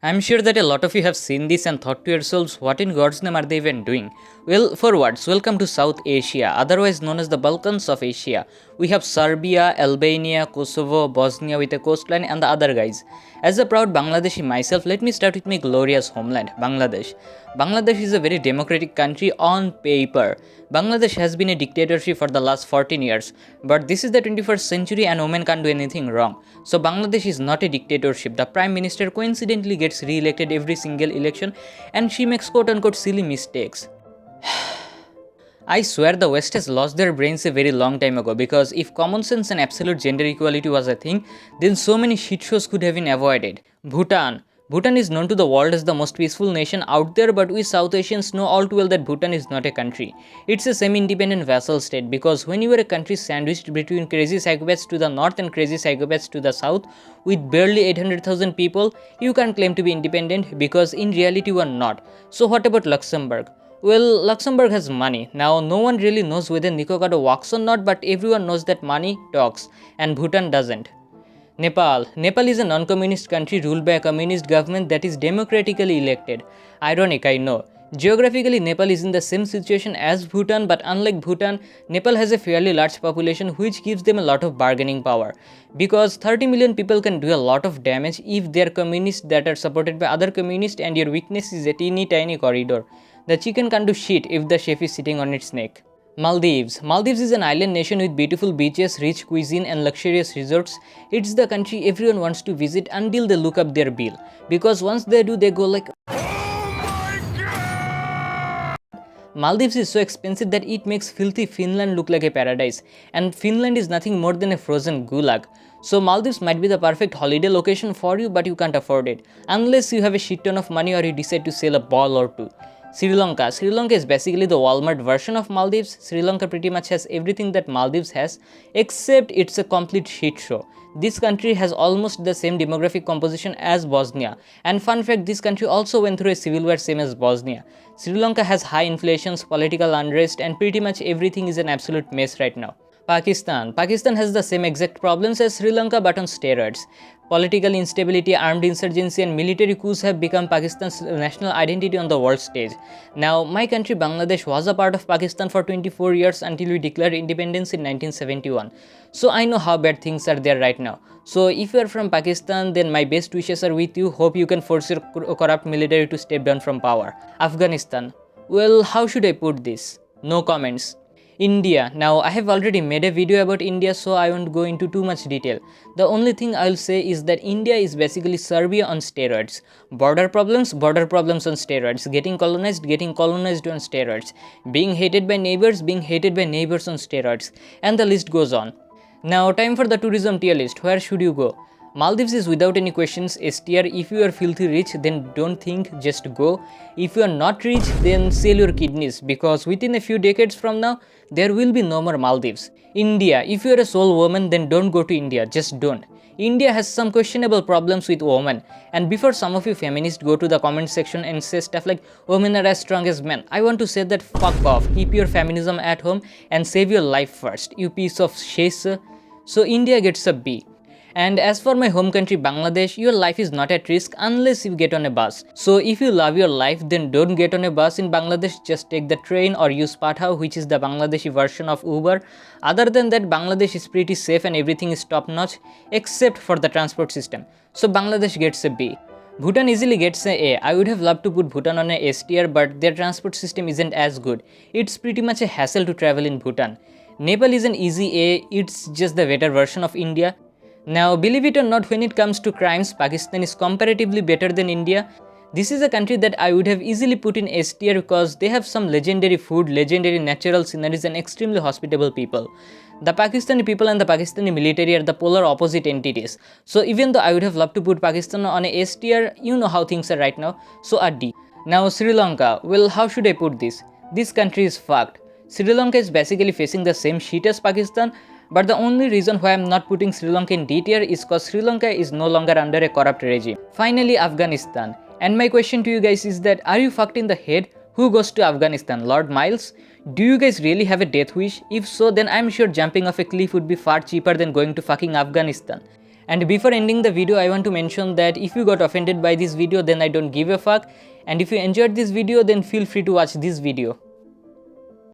I'm sure that a lot of you have seen this and thought to yourselves, what in God's name are they even doing? Well, forwards, welcome to South Asia, otherwise known as the Balkans of Asia. We have Serbia, Albania, Kosovo, Bosnia with a coastline, and the other guys. As a proud Bangladeshi myself, let me start with my glorious homeland, Bangladesh. Bangladesh is a very democratic country on paper. Bangladesh has been a dictatorship for the last 14 years, but this is the 21st century and women can't do anything wrong. So Bangladesh is not a dictatorship. The Prime Minister coincidentally gets re-elected every single election and she makes quote-unquote silly mistakes. I swear the West has lost their brains a very long time ago, because if common sense and absolute gender equality was a thing, then so many shit shows could have been avoided. Bhutan. Bhutan is known to the world as the most peaceful nation out there, but we South Asians know all too well that Bhutan is not a country. It's a semi-independent vassal state, because when you are a country sandwiched between crazy psychopaths to the north and crazy psychopaths to the south, with barely 800,000 people, you can't claim to be independent, because in reality you are not. So what about Luxembourg? Well, Luxembourg has money. Now, no one really knows whether Nikocado walks or not, but everyone knows that money talks, and Bhutan doesn't. Nepal. Nepal is a non-communist country ruled by a communist government that is democratically elected. Ironic, I know. Geographically, Nepal is in the same situation as Bhutan, but unlike Bhutan, Nepal has a fairly large population which gives them a lot of bargaining power. Because 30 million people can do a lot of damage if they are communists that are supported by other communists and your weakness is a teeny tiny corridor. The chicken can't do shit if the chef is sitting on its neck. Maldives. Maldives is an island nation with beautiful beaches, rich cuisine and luxurious resorts. It's the country everyone wants to visit until they look up their bill. Because once they do, they go like, Maldives is so expensive that it makes filthy Finland look like a paradise. And Finland is nothing more than a frozen gulag. So Maldives might be the perfect holiday location for you, but you can't afford it. Unless you have a shit ton of money or you decide to sell a ball or two. Sri Lanka. Sri Lanka is basically the Walmart version of Maldives. Sri Lanka pretty much has everything that Maldives has, except it's a complete shit show. This country has almost the same demographic composition as Bosnia. And fun fact, this country also went through a civil war same as Bosnia. Sri Lanka has high inflations, political unrest, and pretty much everything is an absolute mess right now. Pakistan. Pakistan has the same exact problems as Sri Lanka but on steroids. Political instability, armed insurgency and military coups have become Pakistan's national identity on the world stage. Now, my country Bangladesh was a part of Pakistan for 24 years until we declared independence in 1971. So I know how bad things are there right now. So if you are from Pakistan, then my best wishes are with you. Hope you can force your corrupt military to step down from power. Afghanistan. Well, how should I put this? No comments. India. Now, I have already made a video about India, so I won't go into too much detail. The only thing I'll say is that India is basically Serbia on steroids. Border problems on steroids. Getting colonized on steroids. Being hated by neighbors on steroids. And the list goes on. Now, time for the tourism tier list. Where should you go? Maldives is without any questions S tier. If you are filthy rich, then don't think, just go. If you are not rich, then sell your kidneys, because within a few decades from now, there will be no more Maldives. India. If you are a sole woman, then don't go to India, just don't. India has some questionable problems with women, and before some of you feminists go to the comment section and say stuff like women are as strong as men, I want to say that fuck off, keep your feminism at home and save your life first, you piece of shit. So India gets a B. And as for my home country Bangladesh, your life is not at risk unless you get on a bus. So if you love your life, then don't get on a bus in Bangladesh, just take the train or use Pathao, which is the Bangladeshi version of Uber. Other than that, Bangladesh is pretty safe and everything is top notch, except for the transport system. So Bangladesh gets a B. Bhutan easily gets a A. I would have loved to put Bhutan on a S tier, but their transport system isn't as good. It's pretty much a hassle to travel in Bhutan. Nepal is an easy A, it's just the better version of India. Now, believe it or not, when it comes to crimes, Pakistan is comparatively better than India. This is a country that I would have easily put in S tier because they have some legendary food, legendary natural sceneries and extremely hospitable people. The Pakistani people and the Pakistani military are the polar opposite entities. So even though I would have loved to put Pakistan on a S tier, you know how things are right now, so a D. Now Sri Lanka, well, how should I put this? This country is fucked. Sri Lanka is basically facing the same shit as Pakistan, but the only reason why I am not putting Sri Lanka in D tier is because Sri Lanka is no longer under a corrupt regime. Finally, Afghanistan. And my question to you guys is that, are you fucked in the head? Who goes to Afghanistan? Lord Miles? Do you guys really have a death wish? If so, then I'm sure jumping off a cliff would be far cheaper than going to fucking Afghanistan. And before ending the video, I want to mention that if you got offended by this video, then I don't give a fuck, and if you enjoyed this video, then feel free to watch this video.